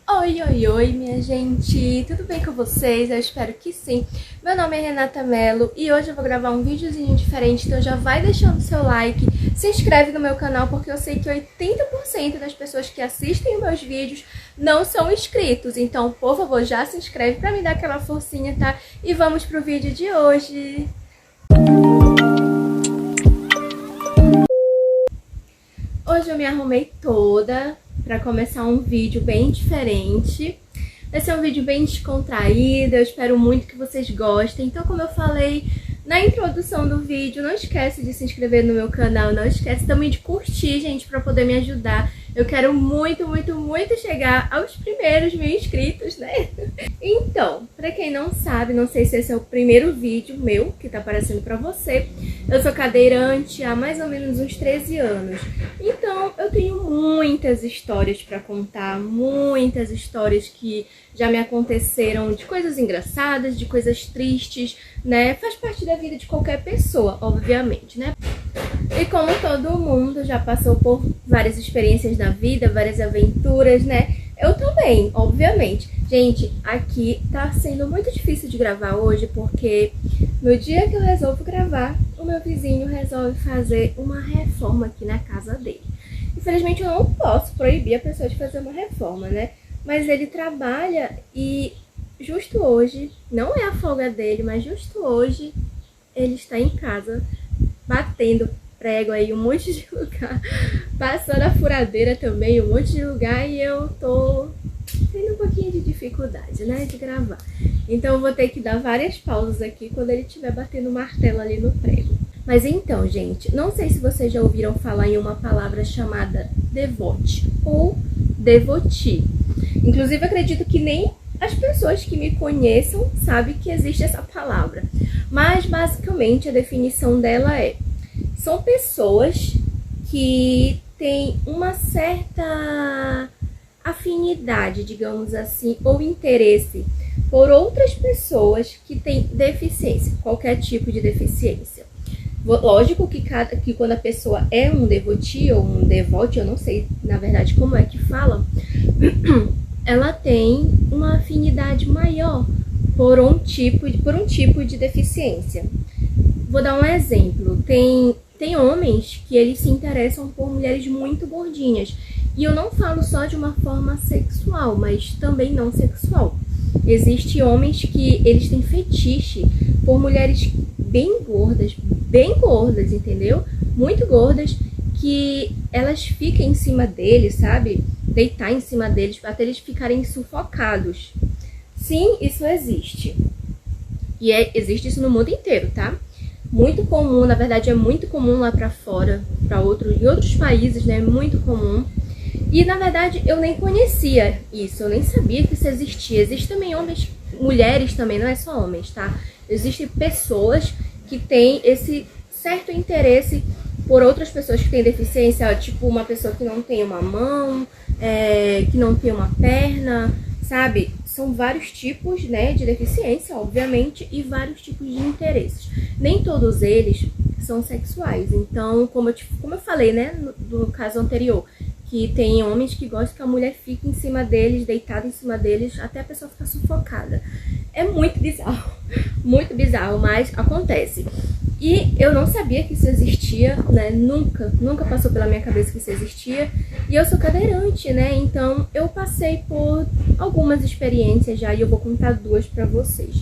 Oi, oi, oi, minha gente! Tudo bem com vocês? Eu espero que sim. Meu nome é Renata Mello e hoje eu vou gravar um videozinho diferente, então já vai deixando seu like, se inscreve no meu canal porque eu sei que 80% das pessoas que assistem meus vídeos não são inscritos. Então, por favor, já se inscreve pra me dar aquela forcinha, tá? E vamos pro vídeo de hoje! Hoje eu me arrumei toda para começar um vídeo bem diferente. Vai ser um vídeo bem descontraído, eu espero muito que vocês gostem. Então, como eu falei na introdução do vídeo, não esquece de se inscrever no meu canal, não esquece também de curtir, gente, para poder me ajudar. Eu quero muito, muito, muito chegar aos primeiros 1000 inscritos, né? Então, pra quem não sabe, não sei se esse é o primeiro vídeo meu que tá aparecendo pra você, eu sou cadeirante há mais ou menos uns 13 anos. Então, eu tenho muitas histórias pra contar, muitas histórias que já me aconteceram de coisas engraçadas, de coisas tristes, né? Faz parte da vida de qualquer pessoa, obviamente, né? E como todo mundo já passou por várias experiências na vida, várias aventuras, né? Eu também, obviamente. Gente, aqui tá sendo muito difícil de gravar hoje, porque no dia que eu resolvo gravar, o meu vizinho resolve fazer uma reforma aqui na casa dele. Infelizmente eu não posso proibir a pessoa de fazer uma reforma, né? Mas ele trabalha e justo hoje, não é a folga dele, mas justo hoje, ele está em casa batendo prego aí um monte de lugar, passando a furadeira também um monte de lugar, e eu tô tendo um pouquinho de dificuldade, né, de gravar. Então eu vou ter que dar várias pausas aqui quando ele estiver batendo o martelo ali no prego. Mas então, gente, não sei se vocês já ouviram falar em uma palavra chamada devote ou devoti. Inclusive, acredito que nem as pessoas que me conheçam sabem que existe essa palavra. Mas, basicamente, a definição dela são pessoas que têm uma certa afinidade, digamos assim, ou interesse por outras pessoas que têm deficiência, qualquer tipo de deficiência. Lógico que quando a pessoa é um devotee ou um devote, eu não sei na verdade como é que fala, ela tem uma afinidade maior por um tipo de deficiência. Vou dar um exemplo. Tem homens que eles se interessam por mulheres muito gordinhas. E eu não falo só de uma forma sexual, mas também não sexual. Existem homens que eles têm fetiche por mulheres bem gordas, entendeu? Muito gordas, que elas ficam em cima deles, sabe? Deitar em cima deles até eles ficarem sufocados. Sim, isso existe. E existe isso no mundo inteiro, tá? Muito comum, na verdade é muito comum lá pra fora, em outros países, né? Muito comum. E na verdade eu nem conhecia isso, eu nem sabia que isso existia. Existem também homens, mulheres também, não é só homens, tá? Existem pessoas que têm esse certo interesse por outras pessoas que têm deficiência, tipo uma pessoa que não tem uma mão, que não tem uma perna, sabe? São vários tipos, né, de deficiência, obviamente, e vários tipos de interesses. Nem todos eles são sexuais. Então, como eu falei, né, no caso anterior, que tem homens que gostam que a mulher fique em cima deles, deitada em cima deles, até a pessoa ficar sufocada. É muito bizarro, mas acontece. E eu não sabia que isso existia, né? Nunca passou pela minha cabeça que isso existia. E eu sou cadeirante, né? Então eu passei por algumas experiências já e eu vou contar duas pra vocês.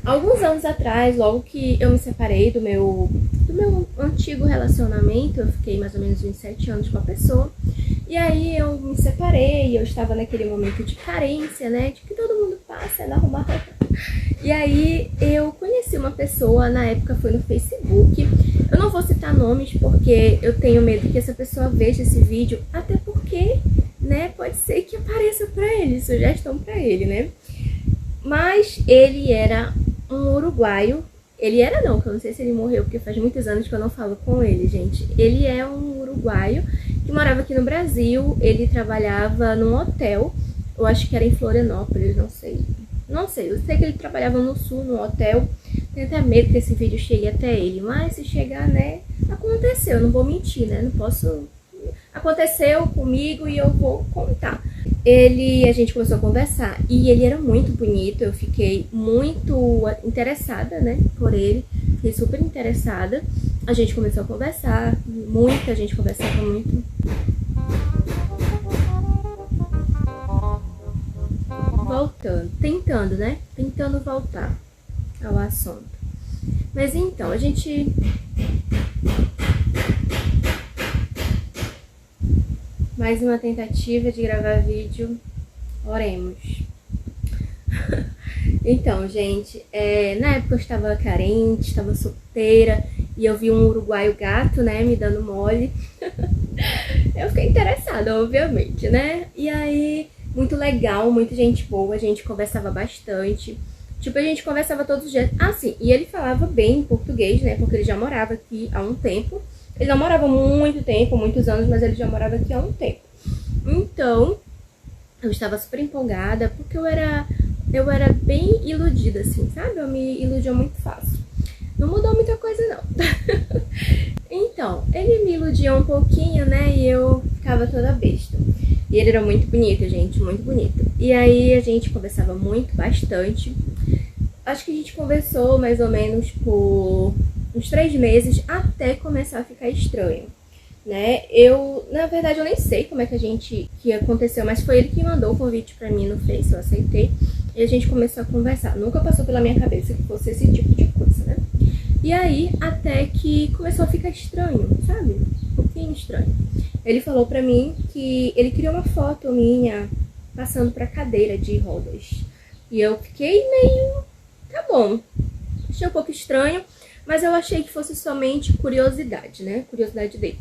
Alguns anos atrás, logo que eu me separei do meu antigo relacionamento, eu fiquei mais ou menos uns 7 anos com a pessoa. E aí eu me separei, eu estava naquele momento de carência, né? De que todo mundo passa, não arrumar roupa. E aí eu conheci uma pessoa, na época foi no Facebook. Eu não vou citar nomes porque eu tenho medo que essa pessoa veja esse vídeo, até porque, né, pode ser que apareça pra ele, sugestão pra ele, né? Mas ele era um uruguaio. Ele era não, que eu não sei se ele morreu, porque faz muitos anos que eu não falo com ele, gente. Ele é um uruguaio que morava aqui no Brasil. Ele trabalhava num hotel, eu acho que era em Florianópolis, não sei. Eu sei que ele trabalhava no sul, no hotel. Tenho até medo que esse vídeo chegue até ele, mas se chegar, né, aconteceu, não vou mentir, né, não posso... Aconteceu comigo e eu vou contar. a gente começou a conversar e ele era muito bonito, eu fiquei muito interessada, né, por ele, fiquei super interessada. A gente começou a conversar, a gente conversava muito. Voltando, tentando, né, tentando voltar ao assunto. Mas então, a gente... Mais uma tentativa de gravar vídeo, oremos. Então, gente, na época eu estava carente, estava solteira, e eu vi um uruguaio gato, né, me dando mole. Eu fiquei interessada, obviamente, né? E aí, muito legal, muita gente boa, a gente conversava bastante. Tipo, a gente conversava todos os dias. Ah, sim, e ele falava bem português, né, porque ele já morava aqui há um tempo. Ele não morava muito tempo, muitos anos, mas ele já morava aqui há um tempo. Então, eu estava super empolgada, porque eu era bem iludida, assim, sabe? Eu me iludia muito fácil. Não mudou muita coisa, não. Então, ele me iludia um pouquinho, né? E eu ficava toda besta. E ele era muito bonito, gente, muito bonito. E aí a gente conversava muito, bastante. Acho que a gente conversou mais ou menos por uns 3 meses até começar a ficar estranho, né? Na verdade, eu nem sei como é que aconteceu, mas foi ele que mandou o convite pra mim no Face, eu aceitei. E a gente começou a conversar. Nunca passou pela minha cabeça que fosse esse tipo de coisa, né? E aí, até que começou a ficar estranho, sabe? Um pouquinho estranho. Ele falou pra mim que ele criou uma foto minha passando pra cadeira de rodas. E eu fiquei meio... Tá bom. Achei um pouco estranho. Mas eu achei que fosse somente curiosidade, né? Curiosidade dele.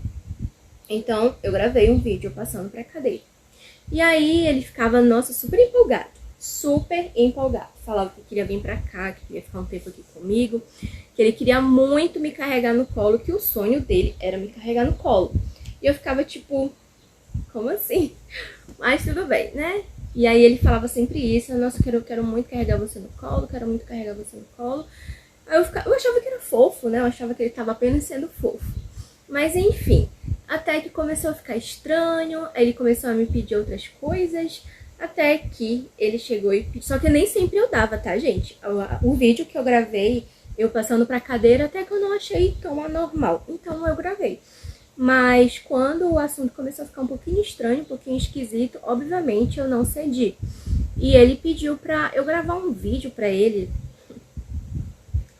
Então, eu gravei um vídeo passando pra cadeira. E aí, ele ficava, nossa, super empolgado. Super empolgado. Falava que queria vir pra cá, que queria ficar um tempo aqui comigo. Que ele queria muito me carregar no colo, que o sonho dele era me carregar no colo. E eu ficava tipo, como assim? Mas tudo bem, né? E aí, ele falava sempre isso. Nossa, eu quero muito carregar você no colo, quero muito carregar você no colo. Aí eu achava que era fofo, né? Eu achava que ele tava apenas sendo fofo. Mas enfim, até que começou a ficar estranho, aí ele começou a me pedir outras coisas, até que ele chegou e pediu. Só que nem sempre eu dava, tá, gente? O vídeo que eu gravei, eu passando pra cadeira, até que eu não achei tão anormal. Então eu gravei. Mas quando o assunto começou a ficar um pouquinho estranho, um pouquinho esquisito, obviamente eu não cedi. E ele pediu pra eu gravar um vídeo pra ele.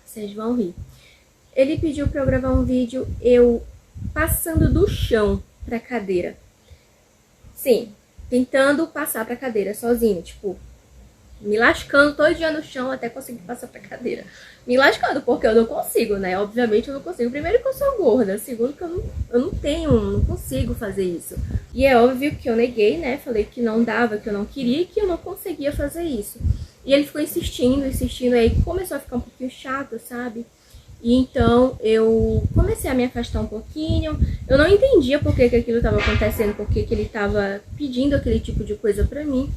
Vocês vão rir. Ele pediu pra eu gravar um vídeo eu passando do chão pra cadeira. Sim, tentando passar pra cadeira sozinho, tipo, me lascando todo dia no chão até conseguir passar pra cadeira. Me lascando, porque eu não consigo, né? Obviamente eu não consigo. Primeiro que eu sou gorda, segundo que eu não consigo fazer isso. E é óbvio que eu neguei, né? Falei que não dava, que eu não queria e que eu não conseguia fazer isso. E ele ficou insistindo, aí começou a ficar um pouquinho chato, sabe? E então eu comecei a me afastar um pouquinho. Eu não entendia por que aquilo estava acontecendo, por que ele estava pedindo aquele tipo de coisa pra mim.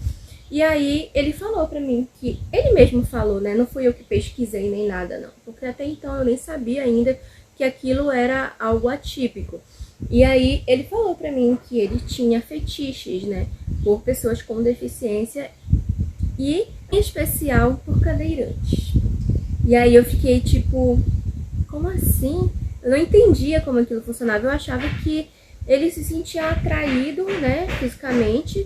E aí ele falou pra mim que... Ele mesmo falou, né? Não fui eu que pesquisei nem nada, não. Porque até então eu nem sabia ainda que aquilo era algo atípico. E aí ele falou pra mim que ele tinha fetiches, né? Por pessoas com deficiência e, em especial, por cadeirantes. E aí eu fiquei tipo, como assim? Eu não entendia como aquilo funcionava. Eu achava que ele se sentia atraído, né, fisicamente.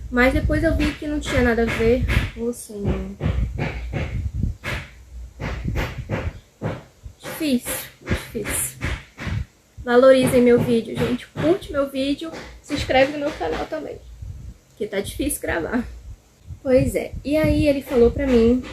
Mas depois eu vi que não tinha nada a ver. Ô, Senhor. Difícil. Valorizem meu vídeo, gente. Curte meu vídeo. Se inscreve no meu canal também. Porque tá difícil gravar. Pois é. E aí ele falou pra mim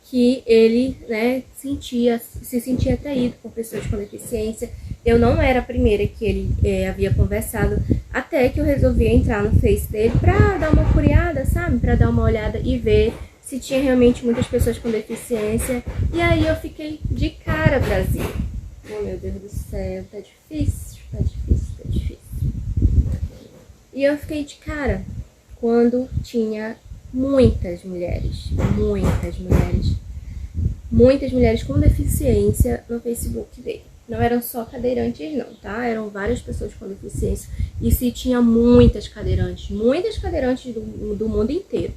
que ele, né, se sentia atraído por pessoas com deficiência. Eu não era a primeira que ele havia conversado, até que eu resolvi entrar no Face dele pra dar uma curiada, sabe? Pra dar uma olhada e ver se tinha realmente muitas pessoas com deficiência. E aí eu fiquei de cara, Brasil. Oh, meu Deus do céu, tá difícil. E eu fiquei de cara quando tinha muitas mulheres com deficiência no Facebook dele. não eram só cadeirantes não, tá? Eram várias pessoas com deficiência. E se tinha muitas cadeirantes do mundo inteiro.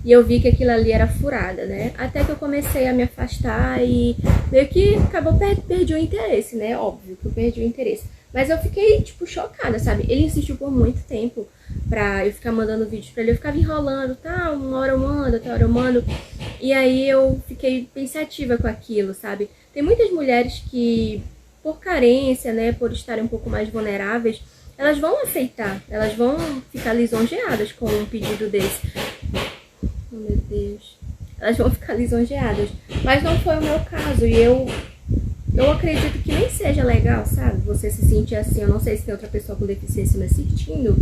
E eu vi que aquilo ali era furada, né? Até que eu comecei a me afastar e meio que acabou, perdi o interesse, né? Óbvio que eu perdi o interesse. Mas eu fiquei, tipo, chocada, sabe? Ele insistiu por muito tempo pra eu ficar mandando vídeos pra ele. Eu ficava enrolando, tá? Uma hora eu mando, outra hora eu mando. E aí eu fiquei pensativa com aquilo, sabe? Tem muitas mulheres que, por carência, né? Por estarem um pouco mais vulneráveis, elas vão aceitar. Elas vão ficar lisonjeadas com um pedido desse. Oh, meu Deus. Elas vão ficar lisonjeadas. Mas não foi o meu caso. E eu acredito que nem seja legal, sabe? Você se sentir assim. Eu não sei se tem outra pessoa com deficiência me assistindo.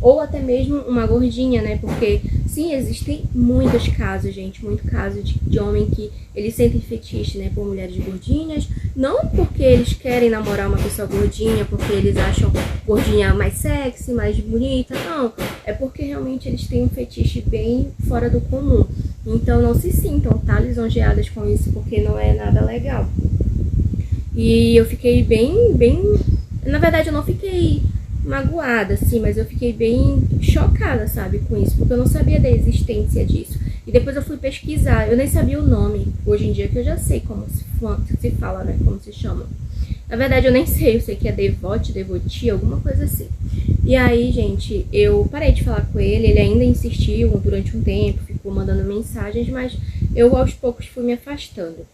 Ou até mesmo uma gordinha, né? Porque, sim, existem muitos casos, gente. Muito caso de homem que eles sentem fetiche, né? Por mulheres gordinhas. Não porque eles querem namorar uma pessoa gordinha, porque eles acham gordinha mais sexy, mais bonita. Não. É porque realmente eles têm um fetiche bem fora do comum. Então não se sintam, tá? Lisonjeadas com isso, porque não é nada legal. E eu fiquei bem... Na verdade, eu não fiquei magoada, assim, mas eu fiquei bem chocada, sabe, com isso, porque eu não sabia da existência disso. E depois eu fui pesquisar, eu nem sabia o nome, hoje em dia que eu já sei como se fala, né, como se chama. Na verdade, eu nem sei, eu sei que é devote, devoti, alguma coisa assim. E aí, gente, eu parei de falar com ele, ele ainda insistiu durante um tempo, ficou mandando mensagens, mas eu aos poucos fui me afastando.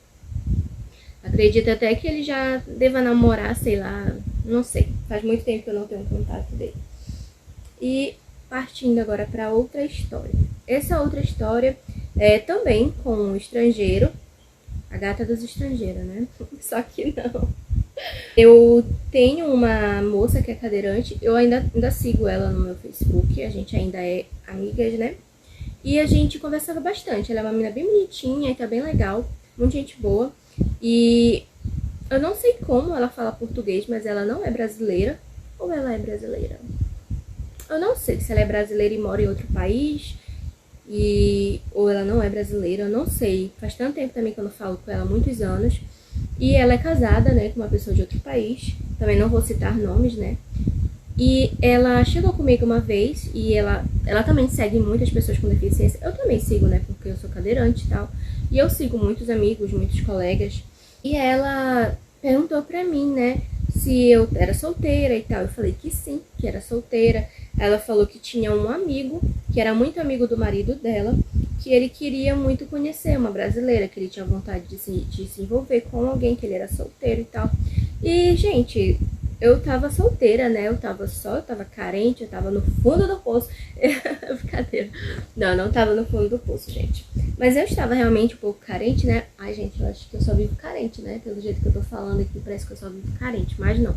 Acredito até que ele já deva namorar, sei lá, não sei. Faz muito tempo que eu não tenho contato dele. E partindo agora para outra história. Essa outra história é também com um estrangeiro. A gata dos estrangeiros, né? Só que não. Eu tenho uma moça que é cadeirante. Eu ainda sigo ela no meu Facebook. A gente ainda é amigas, né? E a gente conversava bastante. Ela é uma menina bem bonitinha e tá bem legal. Muita gente boa. E eu não sei como ela fala português, mas ela não é brasileira. Ou ela é brasileira? Eu não sei se ela é brasileira e mora em outro país. Ou ela não é brasileira, eu não sei. Faz tanto tempo também que eu não falo com ela, muitos anos. E ela é casada, né, com uma pessoa de outro país. Também não vou citar nomes, né. E ela chegou comigo uma vez e ela também segue muitas pessoas com deficiência. Eu também sigo, né, porque eu sou cadeirante e tal. E eu sigo muitos amigos, muitos colegas. E ela perguntou pra mim, né, se eu era solteira e tal. Eu falei que sim, que era solteira. Ela falou que tinha um amigo, que era muito amigo do marido dela, que ele queria muito conhecer uma brasileira, que ele tinha vontade de se envolver com alguém, que ele era solteiro e tal. E, gente, eu tava solteira, né? Eu tava carente, eu tava no fundo do poço. Brincadeira. Não tava no fundo do poço, gente. Mas eu estava realmente um pouco carente, né? Ai, gente, eu acho que eu só vivo carente, né? Pelo jeito que eu tô falando aqui, parece que eu só vivo carente, mas não.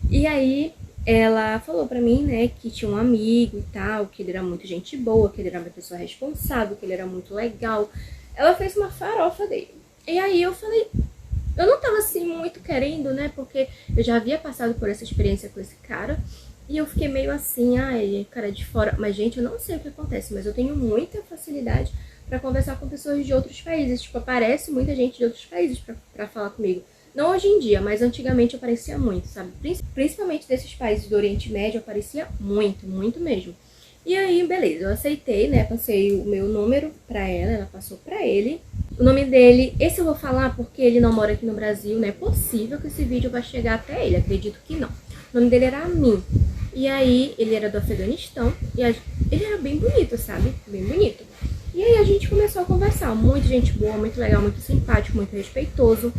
E aí, ela falou pra mim, né, que tinha um amigo e tal, que ele era muito gente boa, que ele era uma pessoa responsável, que ele era muito legal. Ela fez uma farofa dele. E aí eu falei... Eu não tava assim muito querendo, né, porque eu já havia passado por essa experiência com esse cara. E eu fiquei meio assim, ai, cara de fora. Mas, gente, eu não sei o que acontece, mas eu tenho muita facilidade pra conversar com pessoas de outros países. Tipo, aparece muita gente de outros países pra falar comigo. Não hoje em dia, mas antigamente aparecia muito, sabe? Principalmente desses países do Oriente Médio, aparecia muito, muito mesmo. E aí, beleza, eu aceitei, né? Passei o meu número pra ela, ela passou pra ele. O nome dele, esse eu vou falar porque ele não mora aqui no Brasil, não é possível que esse vídeo vai chegar até ele, acredito que não. O nome dele era Amin. E aí, ele era do Afeganistão, e ele era bem bonito, sabe? Bem bonito. E aí a gente começou a conversar, muita gente boa, muito legal, muito simpático, muito respeitoso.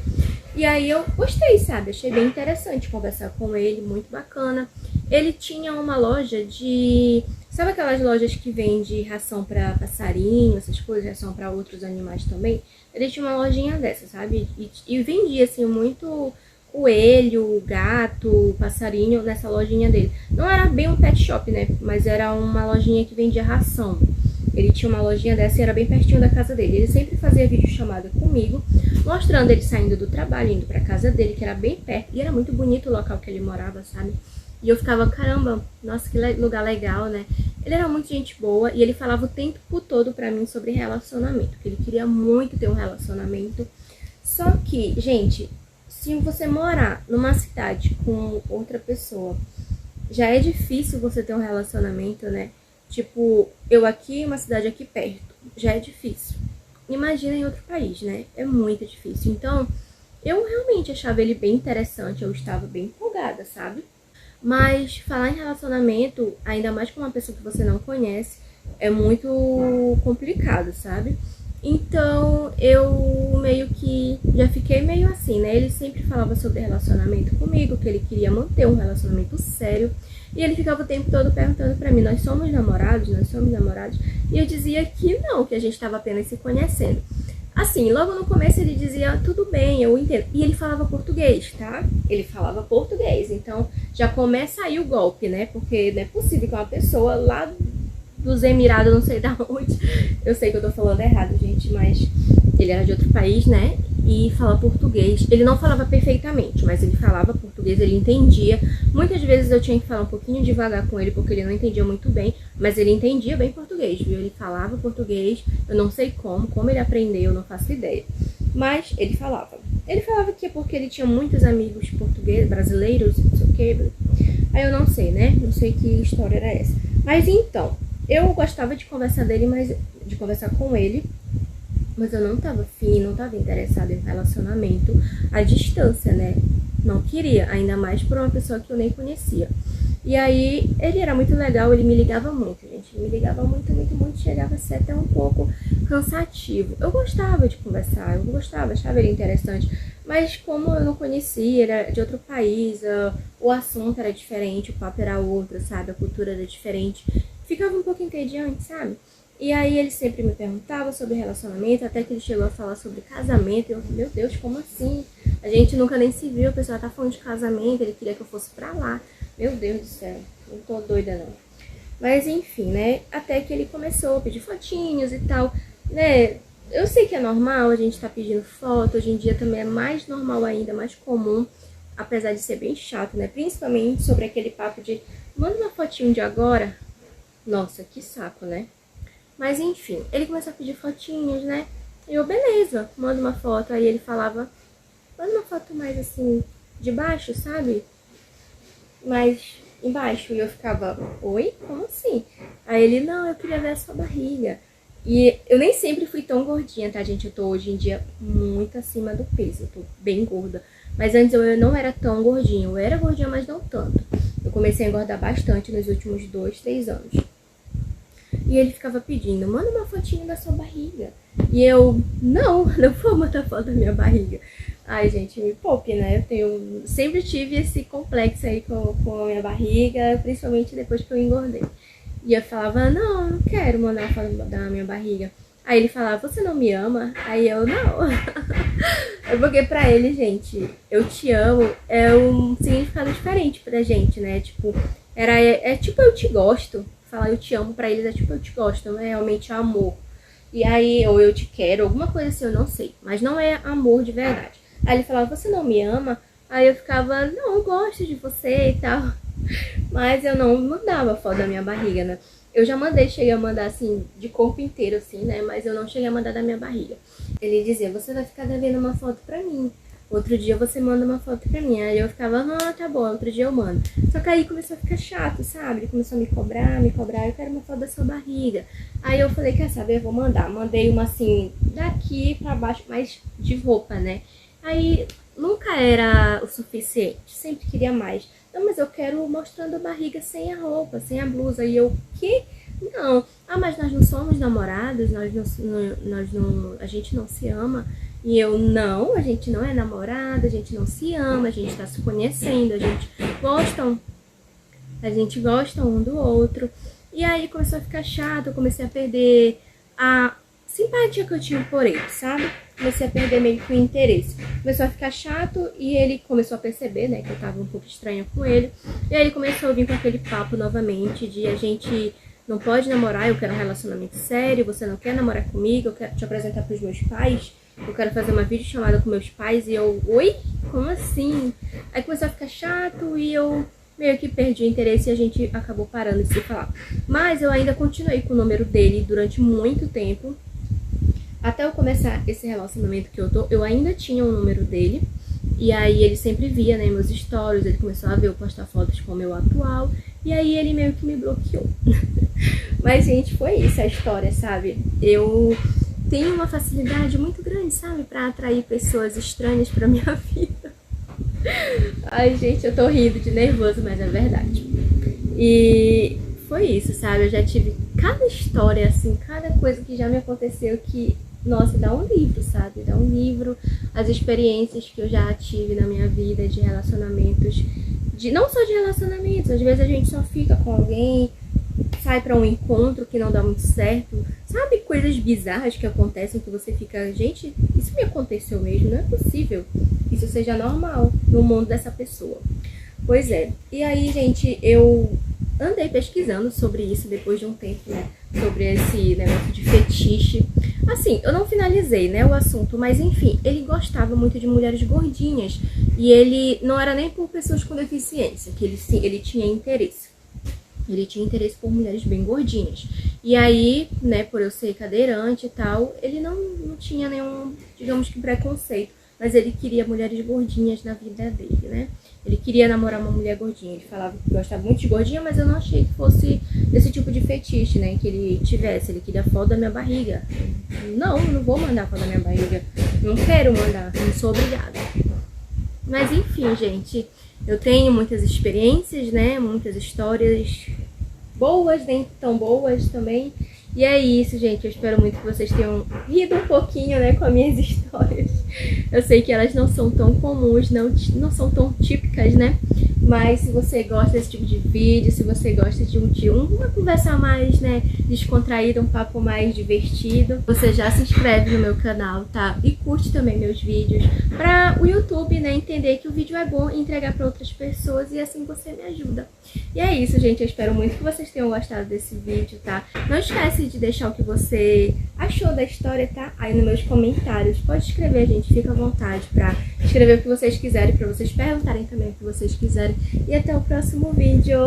E aí eu gostei, sabe? Achei bem interessante conversar com ele, muito bacana. Ele tinha uma loja de... Sabe aquelas lojas que vende ração pra passarinho, essas coisas, ração pra outros animais também? Ele tinha uma lojinha dessa, sabe? E vendia, assim, muito coelho, gato, passarinho nessa lojinha dele. Não era bem um pet shop, né? Mas era uma lojinha que vendia ração. Ele tinha uma lojinha dessa e era bem pertinho da casa dele. Ele sempre fazia videochamada comigo, mostrando ele saindo do trabalho, indo pra casa dele, que era bem perto. E era muito bonito o local que ele morava, sabe? E eu ficava, caramba, nossa, que lugar legal, né? Ele era muito gente boa e ele falava o tempo todo pra mim sobre relacionamento. Que ele queria muito ter um relacionamento. Só que, gente, se você morar numa cidade com outra pessoa, já é difícil você ter um relacionamento, né? Tipo, eu aqui, uma cidade aqui perto, já é difícil. Imagina em outro país, né? É muito difícil. Então, eu realmente achava ele bem interessante, eu estava bem empolgada, sabe? Mas falar em relacionamento, ainda mais com uma pessoa que você não conhece, é muito complicado, sabe? Então eu meio que já fiquei meio assim, né? Ele sempre falava sobre relacionamento comigo, que ele queria manter um relacionamento sério. E ele ficava o tempo todo perguntando pra mim, nós somos namorados? Nós somos namorados? E eu dizia que não, que a gente estava apenas se conhecendo. Assim, logo no começo ele dizia, tudo bem, eu entendo. E ele falava português, tá? Ele falava português, então já começa aí o golpe, né? Porque não é possível que uma pessoa lá dos Emirados, não sei da onde, eu sei que eu tô falando errado, gente, mas ele era de outro país, né? E fala português. Ele não falava perfeitamente, mas ele falava português, ele entendia. Muitas vezes eu tinha que falar um pouquinho devagar com ele, porque ele não entendia muito bem, mas ele entendia bem português, viu? Ele falava português, eu não sei como ele aprendeu, eu não faço ideia. Mas ele falava. Ele falava que é porque ele tinha muitos amigos portugueses, brasileiros, não sei o que. Aí eu não sei, né? Não sei que história era essa. Mas então, eu gostava de conversar de conversar com ele, mas eu não tava afim, não tava interessada em relacionamento à distância, né? Não queria, ainda mais por uma pessoa que eu nem conhecia. E aí, ele era muito legal, ele me ligava muito, gente. Ele me ligava muito, muito, muito, chegava a ser até um pouco cansativo. Eu gostava de conversar, eu gostava, achava ele interessante. Mas como eu não conhecia, ele era de outro país, o assunto era diferente, o papo era outro, sabe? A cultura era diferente. Ficava um pouco entediante, sabe? E aí ele sempre me perguntava sobre relacionamento, até que ele chegou a falar sobre casamento. E eu, meu Deus, como assim? A gente nunca nem se viu, a pessoa tá falando de casamento, ele queria que eu fosse pra lá. Meu Deus do céu, não tô doida não. Mas enfim, né? Até que ele começou a pedir fotinhos e tal, né? Eu sei que é normal a gente tá pedindo foto, hoje em dia também é mais normal ainda, mais comum, apesar de ser bem chato, né? Principalmente sobre aquele papo de manda uma fotinho de agora. Nossa, que saco, né? Mas enfim, ele começou a pedir fotinhos, né? E eu, beleza, manda uma foto. Aí ele falava, manda uma foto mais assim, de baixo, sabe? Mais embaixo. E eu ficava, oi? Como assim? Aí ele, não, eu queria ver a sua barriga. E eu nem sempre fui tão gordinha, tá, gente? Eu tô hoje em dia muito acima do peso, eu tô bem gorda. Mas antes eu não era tão gordinha, eu era gordinha, mas não tanto. Eu comecei a engordar bastante nos últimos 2, 3 anos. E ele ficava pedindo, manda uma fotinha da sua barriga. E eu, não vou mandar foto da minha barriga. Ai, gente, me poupe, né? Sempre tive esse complexo aí com a minha barriga, principalmente depois que eu engordei. E eu falava, não quero mandar uma foto da minha barriga. Aí ele falava, você não me ama? Aí eu, não. É porque pra ele, gente, eu te amo é um significado diferente pra gente, né? Tipo, é tipo eu te gosto. Falar eu te amo pra eles é tipo eu te gosto, não é realmente amor. E aí, ou eu te quero, alguma coisa assim, eu não sei. Mas não é amor de verdade. Aí ele falava, você não me ama? Aí eu ficava, não, eu gosto de você e tal. Mas eu não mandava foto da minha barriga, né? Eu já cheguei a mandar assim, de corpo inteiro assim, né? Mas eu não cheguei a mandar da minha barriga. Ele dizia, você vai ficar devendo uma foto pra mim. Outro dia você manda uma foto pra mim. Aí eu ficava, ah, tá bom, outro dia eu mando. Só que aí começou a ficar chato, sabe? Ele começou a me cobrar, eu quero uma foto da sua barriga. Aí eu falei, quer saber, eu vou mandar. Mandei uma assim, daqui pra baixo, mas de roupa, né? Aí nunca era o suficiente, sempre queria mais. Não, mas eu quero mostrando a barriga sem a roupa, sem a blusa. E eu, que? Não. Ah, mas nós não somos namorados, a gente não se ama. E eu, não, a gente não é namorada, a gente não se ama, a gente tá se conhecendo, a gente gosta um do outro. E aí começou a ficar chato, eu comecei a perder a simpatia que eu tinha por ele, sabe? Comecei a perder meio que o interesse. Começou a ficar chato e ele começou a perceber, né, que eu tava um pouco estranha com ele. E aí ele começou a vir com aquele papo novamente de a gente não pode namorar, eu quero um relacionamento sério, você não quer namorar comigo, eu quero te apresentar pros meus pais. Eu quero fazer uma videochamada com meus pais. E eu, oi? Como assim? Aí começou a ficar chato e eu meio que perdi o interesse e a gente acabou parando de se falar. Mas eu ainda continuei com o número dele durante muito tempo. Até eu começar esse relacionamento que eu tô, eu ainda tinha o número dele. E aí ele sempre via, né, meus stories, ele começou a ver eu postar fotos com o meu atual, e aí ele meio que me bloqueou. Mas, gente, foi isso a história, sabe? Eu tenho uma facilidade muito grande, sabe, pra atrair pessoas estranhas pra minha vida. Ai, gente, eu tô rindo de nervoso, mas é verdade. E foi isso, sabe? Eu já tive cada história, assim, cada coisa que já me aconteceu que, nossa, dá um livro, sabe? Dá um livro, as experiências que eu já tive na minha vida de relacionamentos, não só de relacionamentos, às vezes a gente só fica com alguém, sai pra um encontro que não dá muito certo, sabe? Coisas bizarras que acontecem que você fica, gente, isso me aconteceu mesmo, não é possível que isso seja normal no mundo dessa pessoa. Pois é, e aí, gente, eu andei pesquisando sobre isso depois de um tempo, né? Sobre esse negócio de fetiche. Assim, eu não finalizei, né, o assunto, mas enfim, ele gostava muito de mulheres gordinhas. E ele não era nem por pessoas com deficiência, que ele tinha interesse. Ele tinha interesse por mulheres bem gordinhas. E aí, né, por eu ser cadeirante e tal, ele não tinha nenhum, digamos que, preconceito. Mas ele queria mulheres gordinhas na vida dele, né? Ele queria namorar uma mulher gordinha. Ele falava que gostava muito de gordinha, mas eu não achei que fosse desse tipo de fetiche, né? Que ele tivesse. Ele queria foto da minha barriga. Não, eu não vou mandar foto da minha barriga. Não quero mandar, não sou obrigada. Mas enfim, gente, eu tenho muitas experiências, né? Muitas histórias boas, nem tão boas também. E é isso, gente. Eu espero muito que vocês tenham rido um pouquinho, né, com as minhas histórias. Eu sei que elas não são tão comuns, não são tão típicas, né? Mas se você gosta desse tipo de vídeo, se você gosta de uma conversa mais, né, descontraída, um papo mais divertido, você já se inscreve no meu canal, tá? E curte também meus vídeos pra o YouTube, né, entender que o vídeo é bom e entregar pra outras pessoas e assim você me ajuda. E é isso, gente. Eu espero muito que vocês tenham gostado desse vídeo, tá? Não esquece de deixar o que você achou da história, tá? Aí nos meus comentários. Pode escrever, gente. Fica à vontade pra escrever o que vocês quiserem, pra vocês perguntarem também o que vocês quiserem. E até o próximo vídeo.